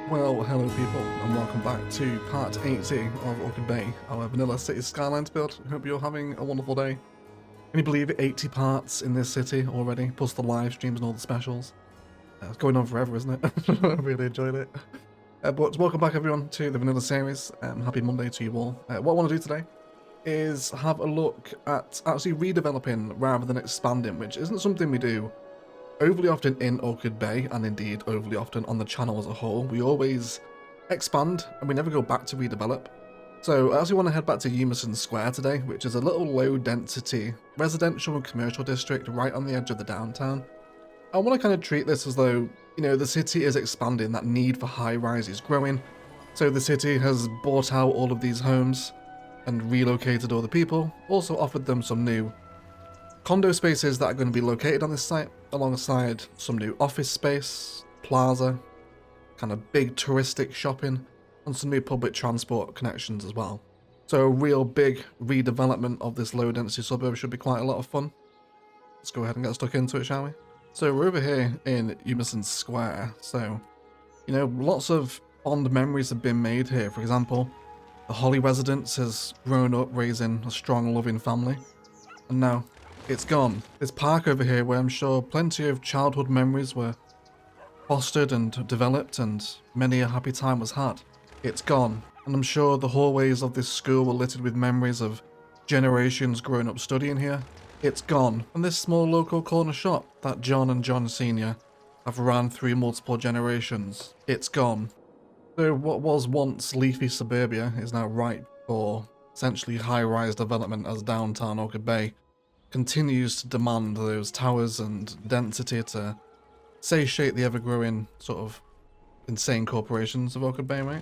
Well, hello people, and welcome back to part 80 of Orchid Bay, our vanilla city Skylines build. Hope you're having a wonderful day. Can you believe it? 80 parts in this city already, plus the live streams and all the specials. It's going on forever, isn't it? I really enjoyed it. But welcome back everyone to the vanilla series. Happy Monday to you all. What I want to do today is have a look at actually redeveloping rather than expanding, which isn't something we do overly often in Orchid Bay, and indeed overly often on the channel as a whole. We always expand and we never go back to redevelop. So I actually want to head back to Emerson Square today, which is a little low density residential and commercial district right on the edge of the downtown. I want to kind of treat this as though, you know, the city is expanding, that need for high rise is growing. So the city has bought out all of these homes and relocated all the people, also offered them some new condo spaces that are going to be located on this site, alongside some new office space, plaza, kind of big touristic shopping, and some new public transport connections as well. So a real big redevelopment of this low density suburb should be quite a lot of fun. Let's go ahead and get stuck into it, shall we? So we're over here in Emerson Square, so, you know, lots of fond memories have been made here. For example, the Holly residence has grown up raising a strong, loving family, and now it's gone. This park over here, where I'm sure plenty of childhood memories were fostered and developed and many a happy time was had, it's gone. And I'm sure the hallways of this school were littered with memories of generations growing up studying here. It's gone. And this small local corner shop that John and John Sr. have ran through multiple generations, it's gone. So what was once leafy suburbia is now ripe for essentially high-rise development, as downtown Orchid Bay continues to demand those towers and density to satiate the ever-growing sort of insane corporations of Orchid Bay, right?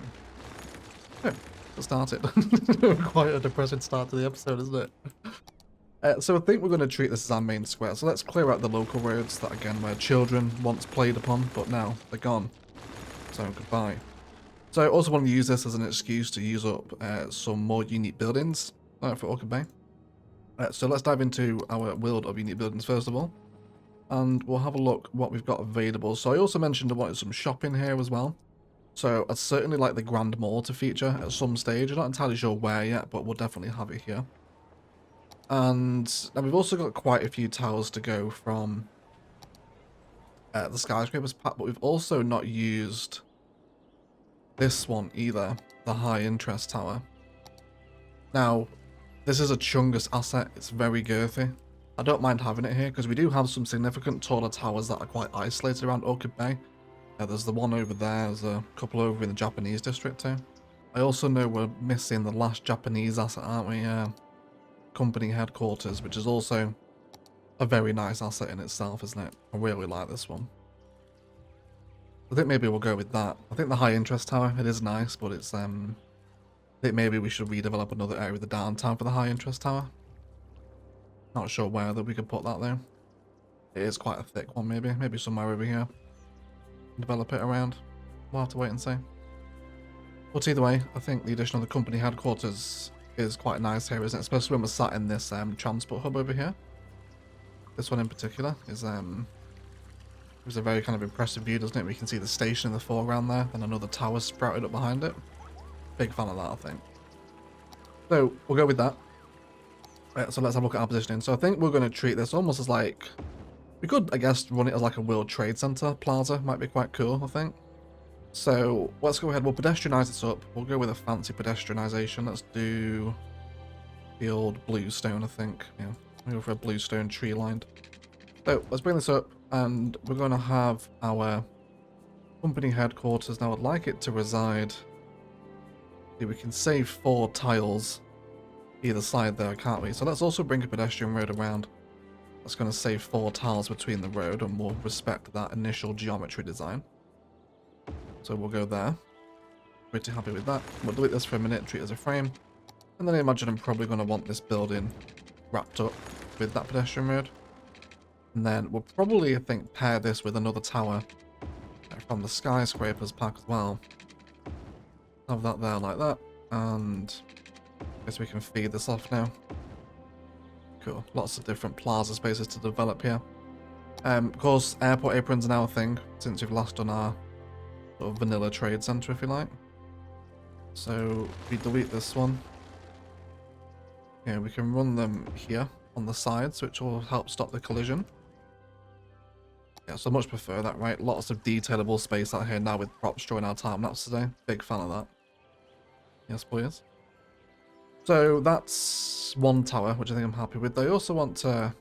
Oh, let's start it. Quite a depressing start to the episode, isn't it? So I think we're going to treat this as our main square. So let's clear out the local roads that, again, where children once played upon, but now they're gone. So goodbye. So I also want to use this as an excuse to use up some more unique buildings for Orchid Bay. So let's dive into our world of unique buildings first of all, and we'll have a look what we've got available. So I also mentioned I wanted some shopping here as well. So I'd certainly like the Grand Mall to feature at some stage. I'm not entirely sure where yet, but we'll definitely have it here. And now we've also got quite a few towers to go from the skyscrapers pack, but we've also not used this one either, the high interest tower. Now, this is a Chungus asset, it's very girthy. I don't mind having it here because we do have some significant taller towers that are quite isolated around Orchid Bay. There's the one over there, there's a couple over in the Japanese district too. I also know we're missing the last Japanese asset, aren't we? Company headquarters, which is also a very nice asset in itself, isn't it? I really like this one. I think maybe we'll go with that. I think the high interest tower, it is nice, but it's I think maybe we should redevelop another area of the downtown for the high interest tower. Not sure where that we could put that though. It is quite a thick one, maybe somewhere over here. Develop it around. We'll have to wait and see. But either way, I think the addition of the company headquarters is quite nice here, isn't it? Especially when we're sat in this transport hub over here. This one in particular is a very kind of impressive view, doesn't it? We can see the station in the foreground there, and another tower sprouted up behind it. Big fan of that, I think. So we'll go with that. So let's have a look at our positioning. So I think we're going to treat this almost as like, we could, I guess, run it as like a World Trade Center plaza. Might be quite cool, I think. So let's go ahead. We'll pedestrianize this up. We'll go with a fancy pedestrianization. Let's do the old bluestone, I think. Yeah, we'll go for a bluestone tree lined. So let's bring this up, and we're going to have our company headquarters. Now I'd like it to reside. We can save 4 tiles either side there, can't we? So let's also bring a pedestrian road around. That's going to save 4 tiles between the road, and we'll respect that initial geometry design. So we'll go there. Pretty happy with that. We'll delete this for a minute, treat it as a frame. And then I imagine I'm probably going to want this building wrapped up with that pedestrian road. And then we'll probably, I think, pair this with another tower from the skyscrapers pack as well. Have that there like that, and I guess we can feed this off now. Cool. Lots of different plaza spaces to develop here. Of course, airport aprons are now a thing since we've last done our sort of vanilla trade center, if you like. So we delete this one. Yeah, we can run them here on the sides, which will help stop the collision. Yeah, so I much prefer that, right? Lots of detailable space out here now with props during our time-lapse today. Big fan of that. Yes, please. So that's one tower, which I think I'm happy with. I also want to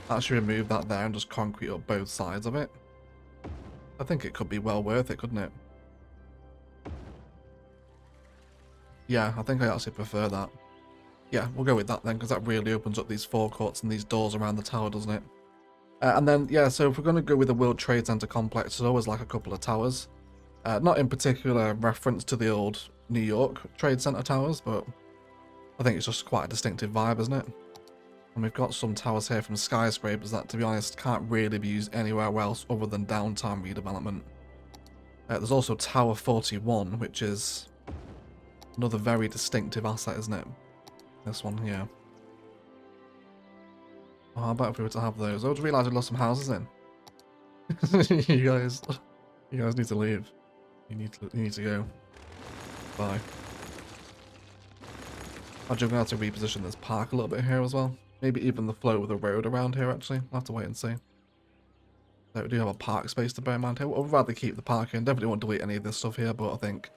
actually remove that there and just concrete up both sides of it. I think it could be well worth it, couldn't it? Yeah, I think I actually prefer that. Yeah, we'll go with that then, because that really opens up these forecourts and these doors around the tower, doesn't it? And then, yeah, so if we're going to go with the World Trade Center complex, there's always like a couple of towers. Not in particular reference to the old New York Trade Center towers, but I think it's just quite a distinctive vibe, isn't it? And we've got some towers here from skyscrapers that, to be honest, can't really be used anywhere else other than downtown redevelopment. There's also Tower 41, which is another very distinctive asset, isn't it? This one here. Oh, how about if we were to have those? I just realised we lost some houses in. you guys need to leave. You need to go. Bye. I'm going to have to reposition this park a little bit here as well. Maybe even the flow of the road around here, actually. I'll have to wait and see. So we do have a park space to bear in mind here. I'd rather keep the park in. Definitely won't delete any of this stuff here, but I think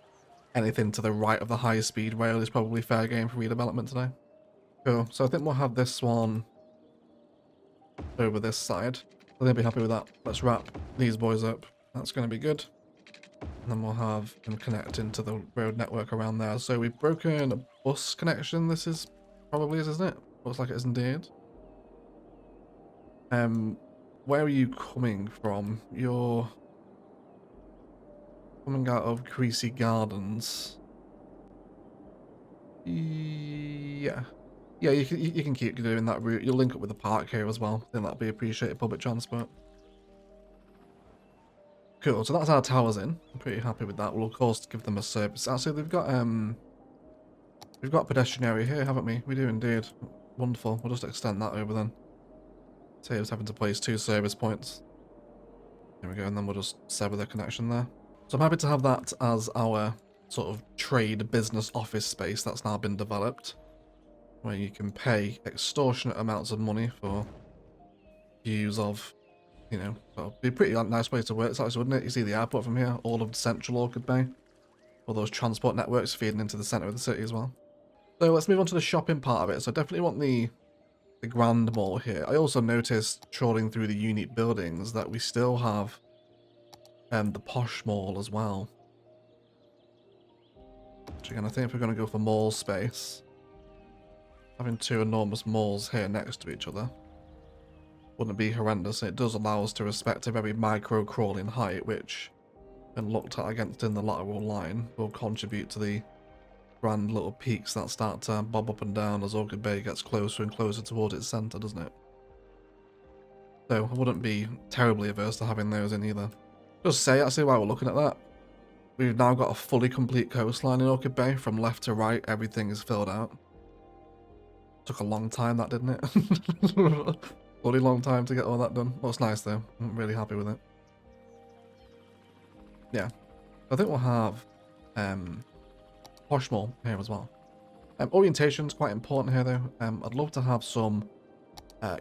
anything to the right of the high speed rail is probably fair game for redevelopment today. Cool. So I think we'll have this one over this side. I think I'll be happy with that. Let's wrap these boys up. That's going to be good. And then we'll have them connect into the road network around there. So we've broken a bus connection. This is probably is, isn't it? Looks like it is indeed. Where are you coming from? You're coming out of Creasy Gardens. Yeah. Yeah, you can keep doing that route. You'll link up with the park here as well. I think that'll be appreciated public transport. Cool, so that's our towers in. I'm pretty happy with that. We'll of course give them a service. Actually, we've got a pedestrian area here, haven't we? We do indeed. Wonderful. We'll just extend that over then. Saves having to place 2 service points. There we go, and then we'll just sever the connection there. So I'm happy to have that as our sort of trade business office space that's now been developed, where you can pay extortionate amounts of money for views of, you know, it'll be a pretty nice place to work, actually, wouldn't it? You see the airport from here, all of central Orchid Bay, all those transport networks feeding into the centre of the city as well. So let's move on to the shopping part of it. So I definitely want the Grand Mall here. I also noticed, trawling through the unique buildings, that we still have the Posh Mall as well. Which again, I think if we're going to go for mall space, having 2 enormous malls here next to each other wouldn't be horrendous. It does allow us to respect a very micro-crawling height, which, when looked at against in the lateral line, will contribute to the grand little peaks that start to bob up and down as Orchid Bay gets closer and closer towards its centre, doesn't it? So I wouldn't be terribly averse to having those in either. Just say, actually, while we're looking at that, we've now got a fully complete coastline in Orchid Bay. From left to right, everything is filled out. Took a long time, that, didn't it? Bloody long time to get all that done. Well, it's nice though. I'm really happy with it. Yeah. I think we'll have Posh Mall here as well. Orientation's quite important here though. I'd love to have some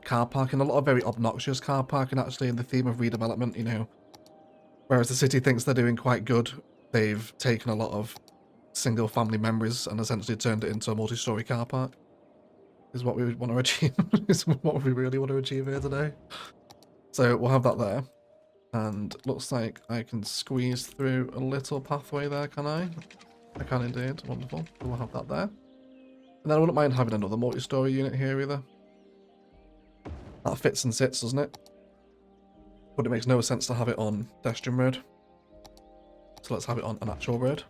car parking. A lot of very obnoxious car parking actually in the theme of redevelopment, you know. Whereas the city thinks they're doing quite good, they've taken a lot of single family memories and essentially turned it into a multi-story car park. Is what we would want to achieve. Is what we really want to achieve here today. So we'll have that there. And looks like I can squeeze through a little pathway there, can I? I can indeed. Wonderful. So we'll have that there. And then I wouldn't mind having another multi-story unit here either. That fits and sits, doesn't it? But it makes no sense to have it on pedestrian road. So let's have it on an actual road.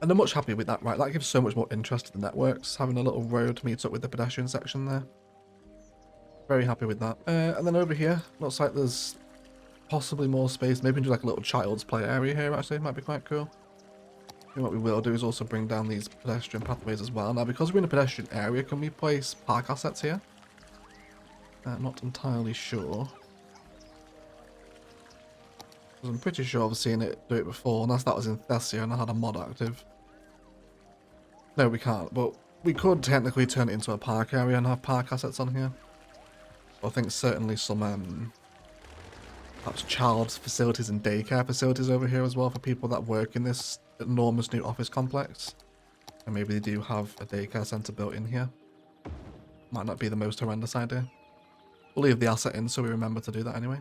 And I'm much happier with that, right? That gives so much more interest to the networks, having a little road meet up with the pedestrian section there. Very happy with that. And then over here, looks like there's possibly more space. Maybe do like a little child's play area here, actually. Might be quite cool. And what we will do is also bring down these pedestrian pathways as well. Now, because we're in a pedestrian area, can we place park assets here? Not entirely sure. I'm pretty sure I've seen it do it before, unless that was in Thessia and I had a mod active. No, we can't, but we could technically turn it into a park area and have park assets on here. I think certainly some perhaps child facilities and daycare facilities over here as well for people that work in this enormous new office complex. And maybe they do have a daycare centre built in here. Might not be the most horrendous idea. We'll leave the asset in so we remember to do that anyway.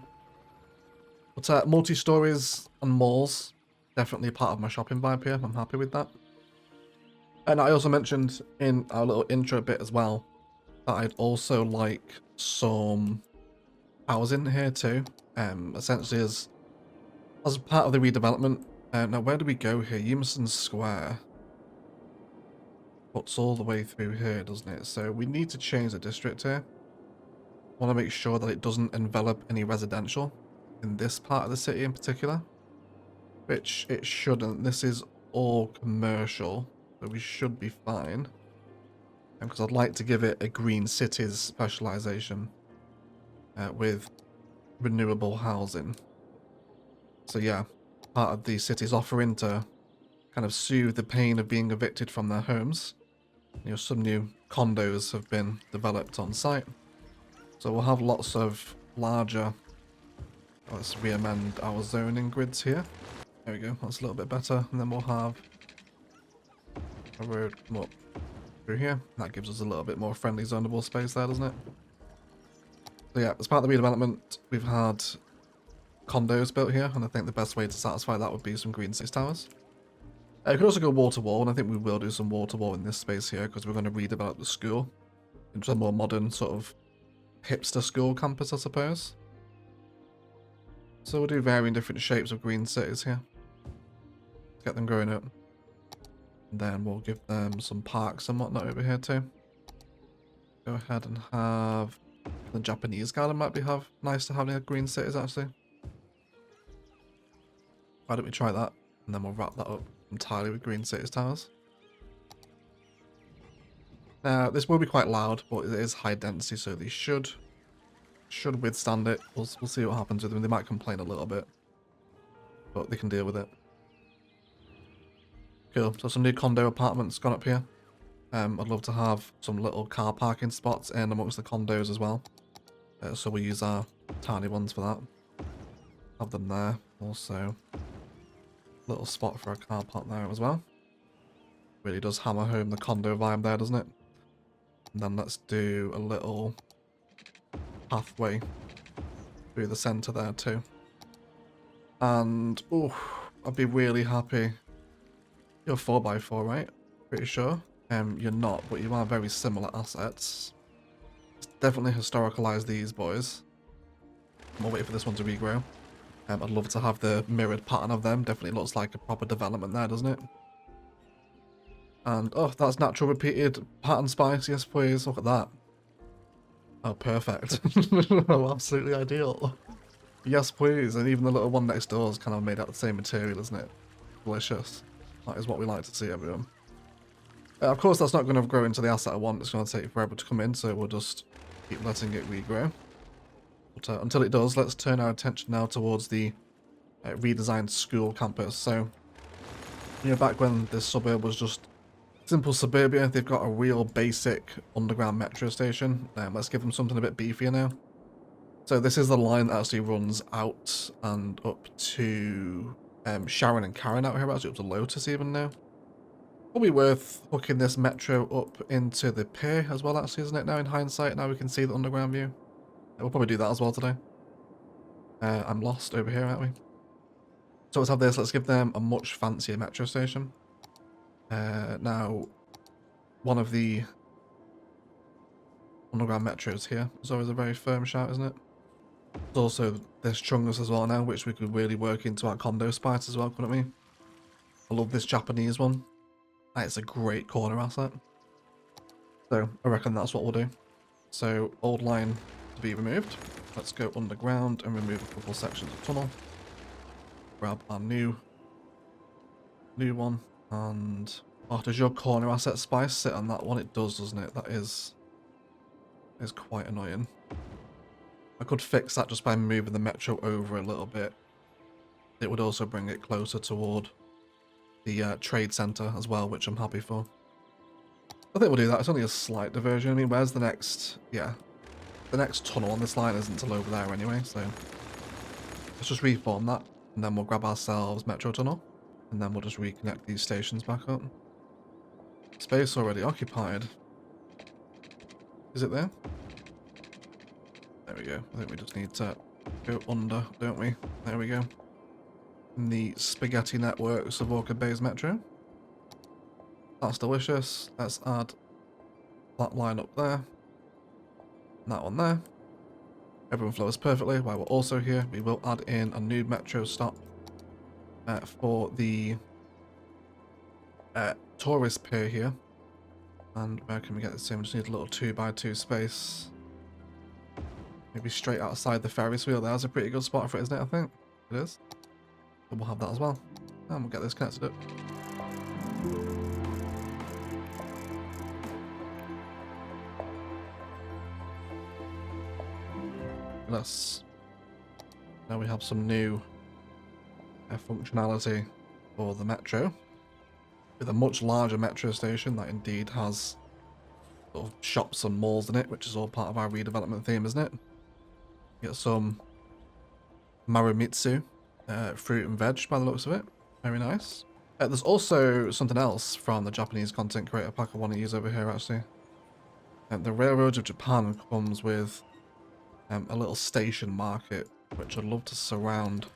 But multi-stories and malls, definitely part of my shopping vibe here. I'm happy with that. And I also mentioned in our little intro bit as well that I'd also like some housing here too. Essentially as part of the redevelopment. Now where do we go here? Emerson Square. Cuts all the way through here, doesn't it? So we need to change the district here. I want to make sure that it doesn't envelop any residential in this part of the city in particular, which it shouldn't. This is all commercial, so we should be fine. Because I'd like to give it a green cities specialization with renewable housing. So yeah, part of the city's offering to kind of soothe the pain of being evicted from their homes. You know, some new condos have been developed on site. So we'll have lots of larger... Let's re-amend our zoning grids here. There we go, that's a little bit better. And then we'll have a road come up through here. That gives us a little bit more friendly zonable space there, doesn't it? So yeah, as part of the redevelopment, we've had condos built here, and I think the best way to satisfy that would be some green cities towers. You could also go wall to wall, and I think we will do some wall to wall in this space here, because we're going to redevelop the school into a more modern sort of hipster school campus, I suppose. So we'll do varying different shapes of green cities here. Get them growing up. And then we'll give them some parks and whatnot over here too. Go ahead and have the Japanese garden might be nice to have near green cities actually. Why don't we try that? And then we'll wrap that up entirely with green cities towers. Now this will be quite loud, but it is high density, so they should withstand it. We'll see what happens with them. They might complain a little bit, but they can deal with it. Cool. So some new condo apartments gone up here. I'd love to have some little car parking spots in amongst the condos as well. So we'll use our tiny ones for that. Have them there. Also, little spot for a car park there as well. Really does hammer home the condo vibe there, doesn't it? And then let's do a little pathway through the centre there too. And, oh, I'd be really happy. You're 4x4, right? Pretty sure. You're not, but you are very similar assets. Definitely historicalize these boys. I'm waiting for this one to regrow. I'd love to have the mirrored pattern of them. Definitely looks like a proper development there, doesn't it? And, oh, that's natural repeated pattern spice. Yes, please. Look at that. Oh, perfect. Oh, absolutely ideal. Yes, please. And even the little one next door is kind of made out of the same material, isn't it? Delicious. That is what we like to see, everyone. Of course, that's not going to grow into the asset I want. It's going to take forever to come in, so we'll just keep letting it regrow. But until it does, let's turn our attention now towards the redesigned school campus. So, you know, back when this suburb was just simple suburbia, they've got a real basic underground metro station. Let's give them something a bit beefier now. So this is the line that actually runs out and up to Sharon and Karen out here, actually up to Lotus even now. Probably worth hooking this metro up into the pier as well, actually, isn't it, now in hindsight? Now we can see the underground view. We'll probably do that as well today. I'm lost over here, aren't we? So let's have this. Let's give them a much fancier metro station. Now, one of the underground metros here is always a very firm shout, isn't it? There's also this Chungus as well now, which we could really work into our condo spice as well, couldn't we? I love this Japanese one. It's a great corner asset. So I reckon that's what we'll do. So old line to be removed. Let's go underground and remove a couple sections of tunnel. Grab our new one. And oh, does your corner asset spice sit on that one? It does, doesn't it? That is quite annoying. I could fix that just by moving the metro over a little bit. it would also bring it closer toward the trade center as well, which I'm happy for. I think we'll do that. It's only a slight diversion. I mean, where's the next... Yeah. The next tunnel on this line isn't until over there anyway, so... Let's just reform that, and then we'll grab ourselves Metro Tunnel, and then we'll just reconnect these stations back up. Space already occupied. Is it there? There we go. I think we just need to go under, don't we? There we go. In the spaghetti networks of Orchid Bay's Metro. That's delicious. Let's add that line up there. And that one there. Everyone flows perfectly. While we're also here, we will add in a new metro stop for the tourist pier here. And where can we get this in? We just need a little 2x2 space. Maybe straight outside the Ferris wheel. There's a pretty good spot for it, isn't it? I think it is. So we'll have that as well. And we'll get this connected up. Now we have some new functionality for the metro with a much larger metro station that indeed has sort of shops and malls in it, which is all part of our redevelopment theme, isn't it? You get some Marumitsu fruit and veg by the looks of it. Very nice. There's also something else from the Japanese content creator pack I want to use over here actually. The Railroads of Japan comes with a little station market, which I'd love to surround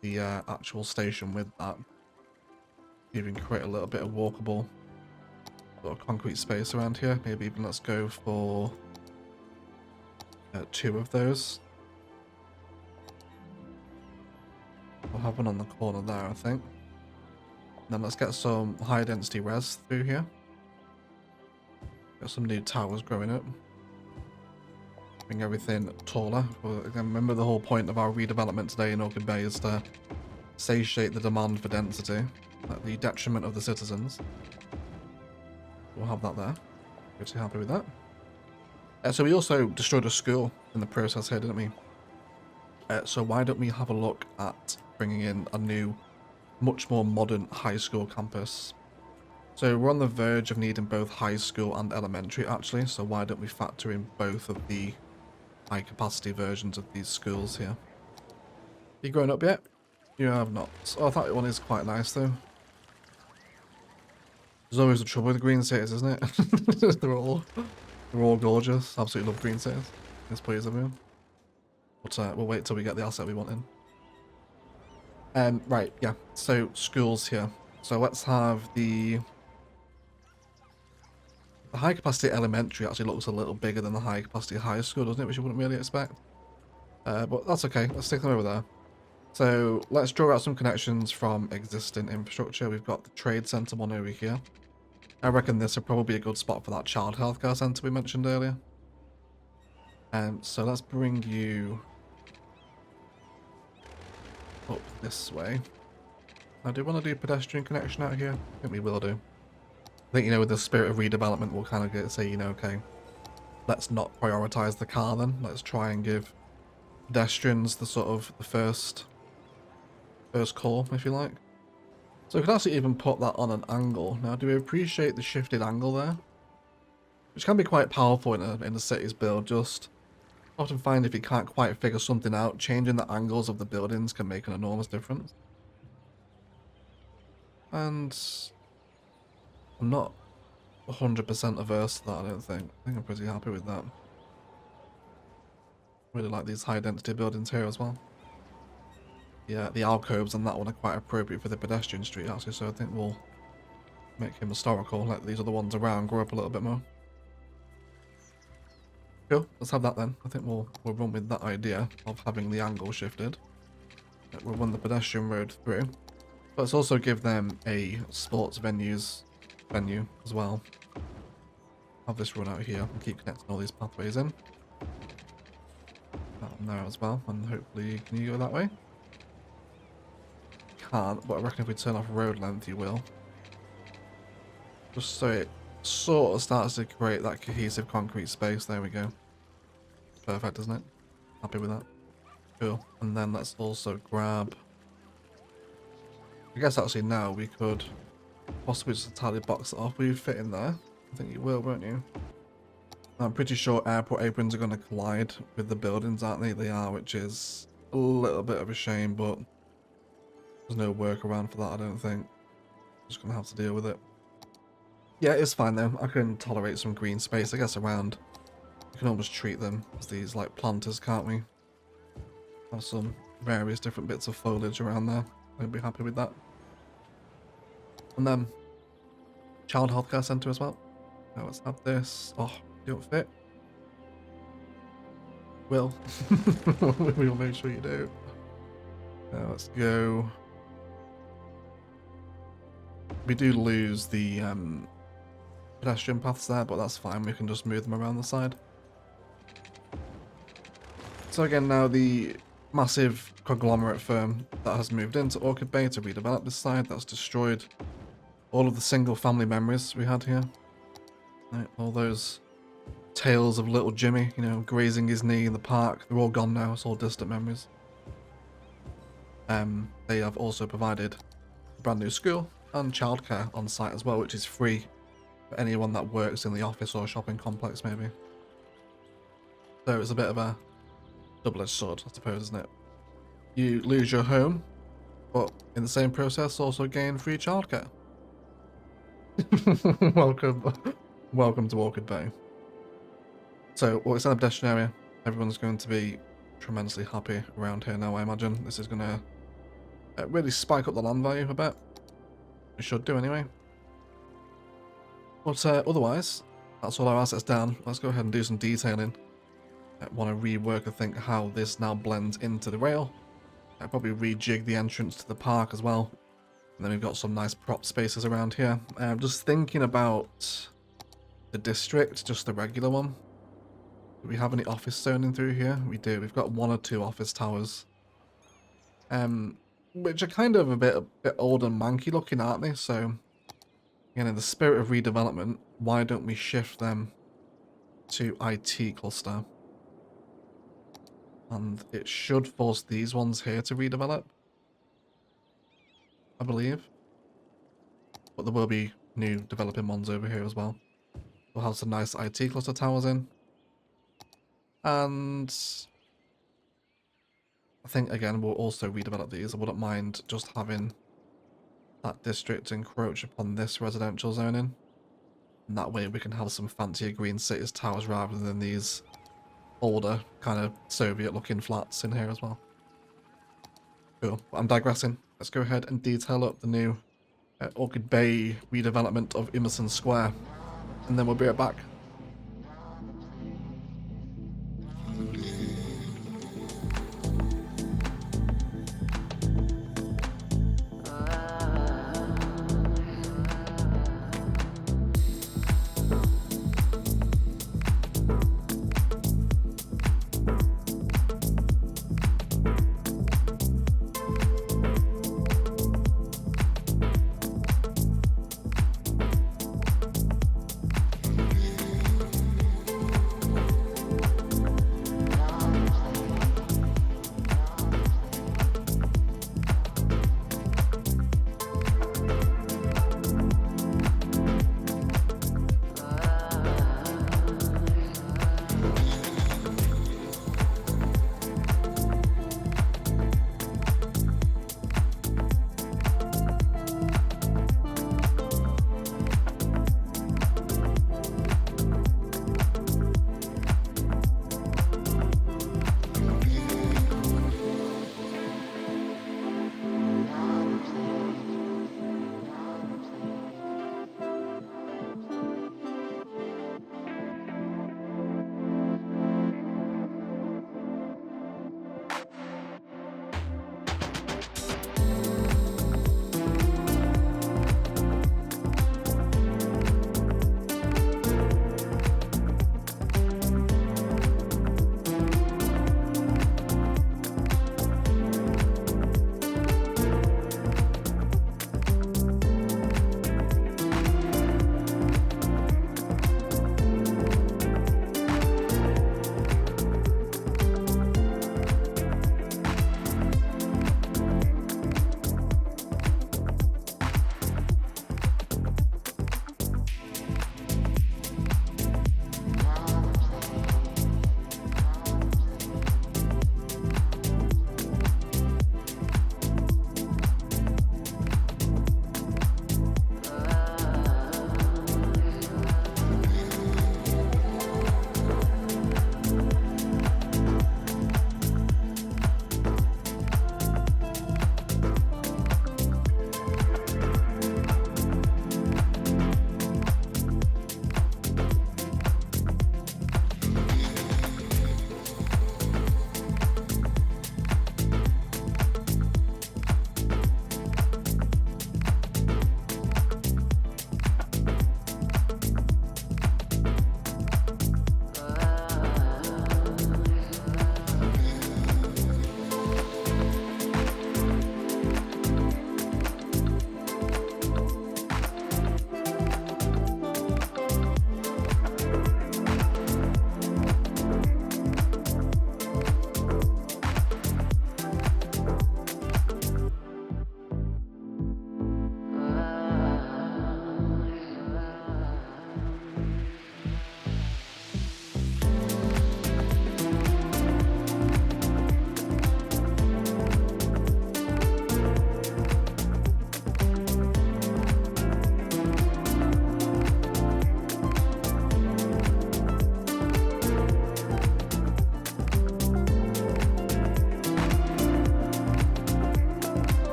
the actual station with that. Even create a little bit of walkable sort of concrete space around here. Maybe even let's go for 2 of those. We'll have one on the corner there, I think. Then let's get some high density res through here. Got some new towers growing up. Bring everything taller. But again, remember the whole point of our redevelopment today in Orchid Bay is to satiate the demand for density at the detriment of the citizens. We'll have that there. Pretty happy with that. So we also destroyed a school in the process here, didn't we? So why don't we have a look at bringing in a new, much more modern high school campus? So we're on the verge of needing both high school and elementary actually, so why don't we factor in both of the high capacity versions of these schools here. You grown up yet? You have not. Oh, I thought that one is quite nice though. There's always the trouble with the green cities, isn't it? they're all gorgeous. Absolutely love green cities. Yes, please, everyone. But we'll wait till we get the asset we want in. Right, yeah. So schools here. So let's have the high capacity elementary actually looks a little bigger than the high capacity high school, doesn't it? Which you wouldn't really expect. But that's okay. Let's stick them over there. So let's draw out some connections from existing infrastructure. We've got the trade center one over here. I reckon this would probably be a good spot for that child healthcare center we mentioned earlier. So let's bring you up this way. Now, do you want to do pedestrian connection out here? I think we will do. I think, you know, with the spirit of redevelopment, we'll kind of say, you know, okay, let's not prioritize the car then. Let's try and give pedestrians the sort of the first call, if you like. So we could actually even put that on an angle. Now, do we appreciate the shifted angle there? Which can be quite powerful in a city's build. Just often find if you can't quite figure something out, changing the angles of the buildings can make an enormous difference. And I'm not 100% averse to that, I don't think. I think I'm pretty happy with that. Really like these high density buildings here as well. Yeah, the alcoves on that one are quite appropriate for the pedestrian street actually, so I think we'll make him historical, let these other ones around grow up a little bit more. Cool, let's have that then. I think we'll run with that idea of having the angle shifted. We'll run the pedestrian road through. But let's also give them a sports venue as well. Have this run out here and keep connecting all these pathways in. That one there as well, and hopefully can you go that way? Can't, but I reckon if we turn off road length you will. Just so it sort of starts to create that cohesive concrete space. There we go. Perfect, isn't it? Happy with that. Cool. And then let's also grab I guess actually now we could possibly just entirely box it off. Will you fit in there? I think you will, won't you? I'm pretty sure airport aprons are going to collide with the buildings, aren't they? They are, which is a little bit of a shame, but there's no workaround for that, I don't think. Just going to have to deal with it. Yeah, it's fine though. I can tolerate some green space, I guess, around. You can almost treat them as these, like, planters, can't we? Have some various different bits of foliage around there. I'd be happy with that. And then, child healthcare centre as well. Now let's have this. Oh, you don't fit. Will. We'll make sure you do. Now let's go. We do lose the pedestrian paths there, but that's fine. We can just move them around the side. So again, now the massive conglomerate firm that has moved into Orchid Bay to redevelop this side, that's destroyed all of the single family memories we had here. Right, all those tales of little Jimmy, you know, grazing his knee in the park, they're all gone now. It's all distant memories. They have also provided a brand new school and childcare on site as well, which is free for anyone that works in the office or shopping complex, maybe. So it's a bit of a double-edged sword, I suppose, isn't it? You lose your home, but in the same process also gain free childcare. Welcome to Orchid Bay. So we'll extend the pedestrian area. Everyone's going to be tremendously happy around here now, I imagine. This is going to really spike up the land value a bit. It should do anyway. But otherwise, that's all our assets down. Let's go ahead and do some detailing. I want to rework, I think, how this now blends into the rail. I'll probably rejig the entrance to the park as well. And then we've got some nice prop spaces around here. Just thinking about the district, just the regular one. Do we have any office zoning through here? We do. We've got 1 or 2 office towers. Which are kind of a bit old and manky looking, aren't they? So, again, in the spirit of redevelopment, why don't we shift them to IT cluster? And it should force these ones here to redevelop, I believe. But there will be new developing ones over here as well. We'll have some nice IT cluster towers in. And I think, again, we'll also redevelop these. I wouldn't mind just having that district encroach upon this residential zoning. And that way we can have some fancier green cities towers rather than these older, kind of Soviet-looking flats in here as well. Cool. I'm digressing. Let's go ahead and detail up the new Orchid Bay redevelopment of Emerson Square. And then we'll be right back.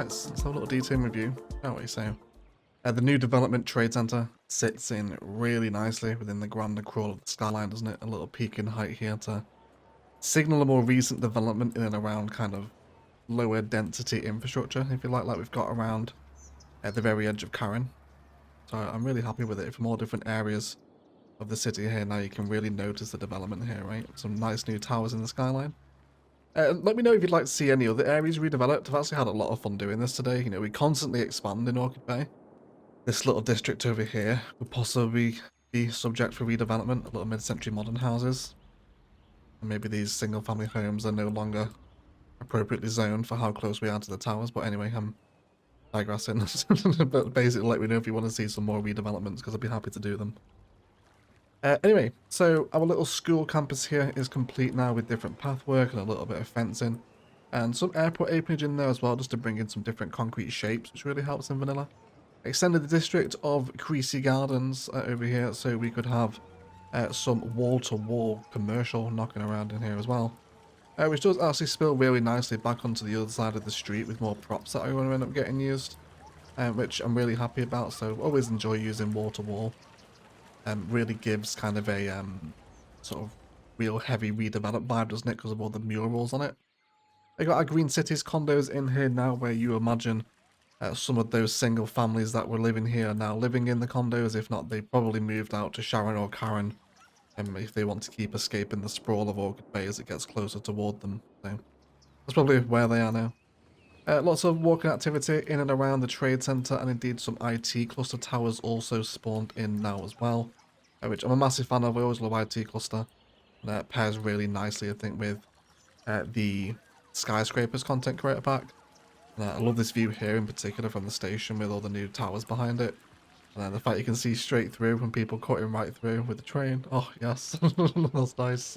guys, let's have a little detail review, shall we? So, the new development trade center sits in really nicely within the grander crawl of the skyline, doesn't it? A little peak in height here to signal a more recent development in and around kind of lower density infrastructure, if you like we've got around at the very edge of Karen. So I'm really happy with it. From all different areas of the city here, now you can really notice the development here, right? Some nice new towers in the skyline. Let me know if you'd like to see any other areas redeveloped. I've actually had a lot of fun doing this today. You know, we constantly expand in Orchid Bay. This little district over here could possibly be subject for redevelopment, a little mid-century modern houses. And maybe these single-family homes are no longer appropriately zoned for how close we are to the towers. But anyway, I'm digressing. But basically, let me know if you want to see some more redevelopments, because I'd be happy to do them. Anyway, so our little school campus here is complete now with different pathwork and a little bit of fencing. And some airport apronage in there as well, just to bring in some different concrete shapes, which really helps in vanilla. Extended the district of Creasy Gardens over here, so we could have some wall-to-wall commercial knocking around in here as well. Which does actually spill really nicely back onto the other side of the street with more props that are going to end up getting used. Which I'm really happy about, so always enjoy using wall-to-wall. Really gives kind of a sort of real heavy redevelop vibe, doesn't it, because of all the murals on it. I got our Green Cities condos in here now, where you imagine some of those single families that were living here are now living in the condos. If not, they probably moved out to Sharon or Karen, if they want to keep escaping the sprawl of Orchid Bay as it gets closer toward them. So that's probably where they are now. Lots of walking activity in and around the trade centre, and indeed some IT cluster towers also spawned in now as well, which I'm a massive fan of. I always love IT cluster, and it pairs really nicely, I think, with the skyscrapers content creator pack. I love this view here in particular from the station with all the new towers behind it, and the fact you can see straight through when people cutting right through with the train. Oh yes, that's nice.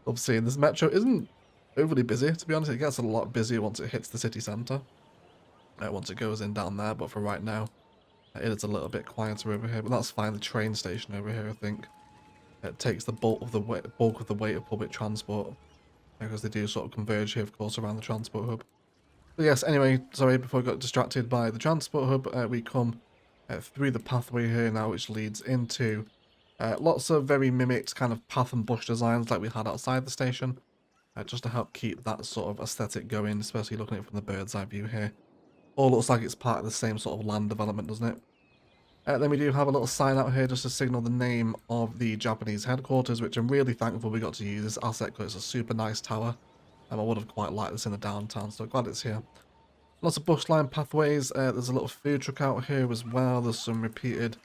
Love seeing this. Metro isn't overly busy, to be honest. It gets a lot busier once it hits the city centre, once it goes in down there, but for right now it is a little bit quieter over here, but that's fine. The train station over here, I think, it takes the bulk of the weight of public transport, because they do sort of converge here, of course, around the transport hub. But yes, anyway, sorry, before I got distracted by the transport hub, we come through the pathway here now, which leads into lots of very mimicked kind of path and bush designs like we had outside the station, just to help keep that sort of aesthetic going, especially looking at it from the bird's eye view here. All looks like it's part of the same sort of land development, doesn't it? Then we do have a little sign out here just to signal the name of the Japanese headquarters, which I'm really thankful we got to use this asset because it's a super nice tower. I would have quite liked this in the downtown, so glad it's here. Lots of bushline pathways. There's a little food truck out here as well. There's some repeated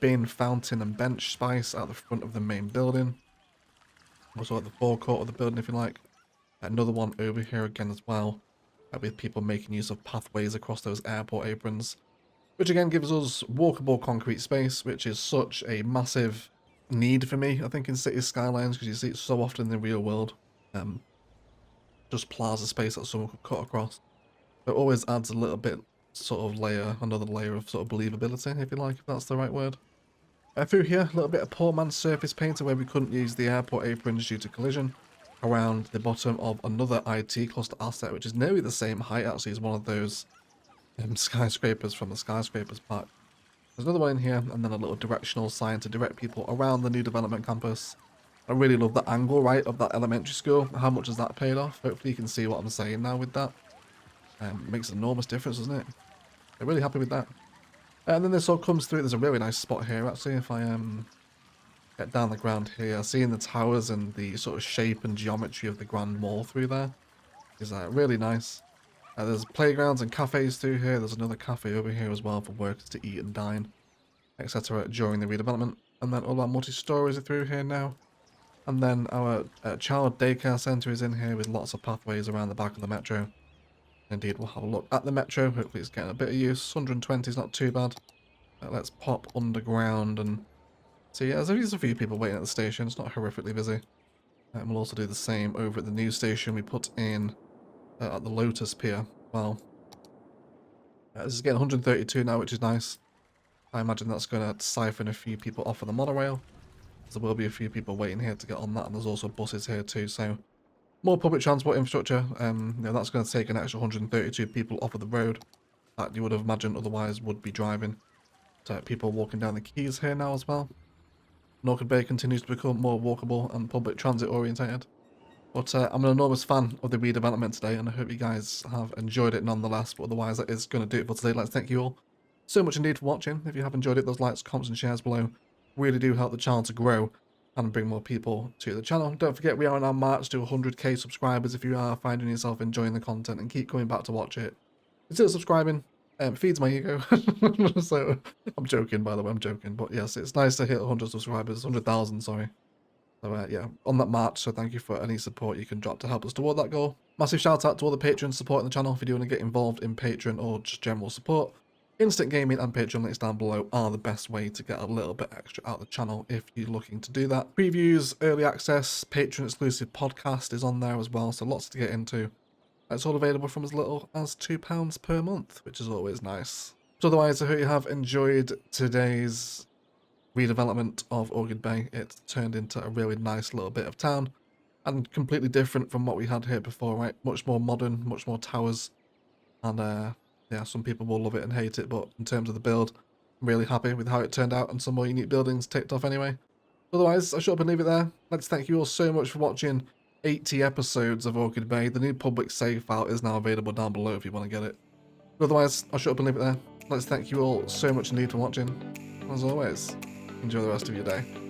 bin, fountain and bench spice out the front of the main building. Also at the forecourt of the building, if you like. Another one over here again as well, with people making use of pathways across those airport aprons, which again gives us walkable concrete space, which is such a massive need for me, I think, in city skylines, because you see it so often in the real world. Just plaza space that someone could cut across. It always adds a little bit, sort of another layer of sort of believability, if you like, if that's the right word. Through here, a little bit of poor man's surface painter where we couldn't use the airport aprons due to collision. Around the bottom of another IT cluster asset, which is nearly the same height actually as one of those skyscrapers from the skyscrapers park. There's another one in here, and then a little directional sign to direct people around the new development campus. I really love the angle, right, of that elementary school. How much has that paid off? Hopefully you can see what I'm saying now with that. Makes an enormous difference, doesn't it? I'm really happy with that. And then this all comes through. There's a really nice spot here, actually, if I get down the ground here. Seeing the towers and the sort of shape and geometry of the Grand Mall through there is really nice. There's playgrounds and cafes through here. There's another cafe over here as well for workers to eat and dine, etc. during the redevelopment. And then all our multi-stories are through here now. And then our child daycare centre is in here with lots of pathways around the back of the metro. Indeed, we'll have a look at the metro. Hopefully it's getting a bit of use. 120 is not too bad. Let's pop underground and see. Yeah, there's a few people waiting at the station. It's not horrifically busy. And we'll also do the same over at the new station we put in at the Lotus Pier. Well, this is getting 132 now, which is nice. I imagine that's going to siphon a few people off of the monorail. There will be a few people waiting here to get on that, and there's also buses here too, so more public transport infrastructure. That's going to take an extra 132 people off of the road that you would have imagined otherwise would be driving. So people walking down the quays here now as well. Orchid Bay continues to become more walkable and public transit orientated. But I'm an enormous fan of the redevelopment today, and I hope you guys have enjoyed it nonetheless. But otherwise, that is going to do it for today. Let's thank you all so much indeed for watching. If you have enjoyed it, those likes, comments, and shares below really do help the channel to grow and bring more people to the channel. Don't forget, we are on our march to 100k subscribers. If you are finding yourself enjoying the content and keep coming back to watch it, consider subscribing. It feeds my ego. So, I'm joking, by the way, I'm joking. But yes, it's nice to hit 100 subscribers, 100,000, sorry. So yeah, on that march, so thank you for any support you can drop to help us toward that goal. Massive shout out to all the patrons supporting the channel. If you do want to get involved in Patreon or just general support, Instant Gaming and Patreon links down below are the best way to get a little bit extra out of the channel if you're looking to do that. Previews, early access, Patreon exclusive podcast is on there as well, so lots to get into. It's all available from as little as £2 per month, which is always nice. So otherwise, I hope you have enjoyed today's redevelopment of Orchid Bay. It's turned into a really nice little bit of town and completely different from what we had here before, right? Much more modern, much more towers, and yeah, some people will love it and hate it, but in terms of the build, I'm really happy with how it turned out and some more unique buildings ticked off anyway. Otherwise, I should up and leave it there. Let's thank you all so much for watching 80 episodes of Orchid Bay. The new public save file is now available down below if you want to get it. But otherwise, I'll shut up and leave it there. Let's thank you all so much indeed for watching. As always, enjoy the rest of your day.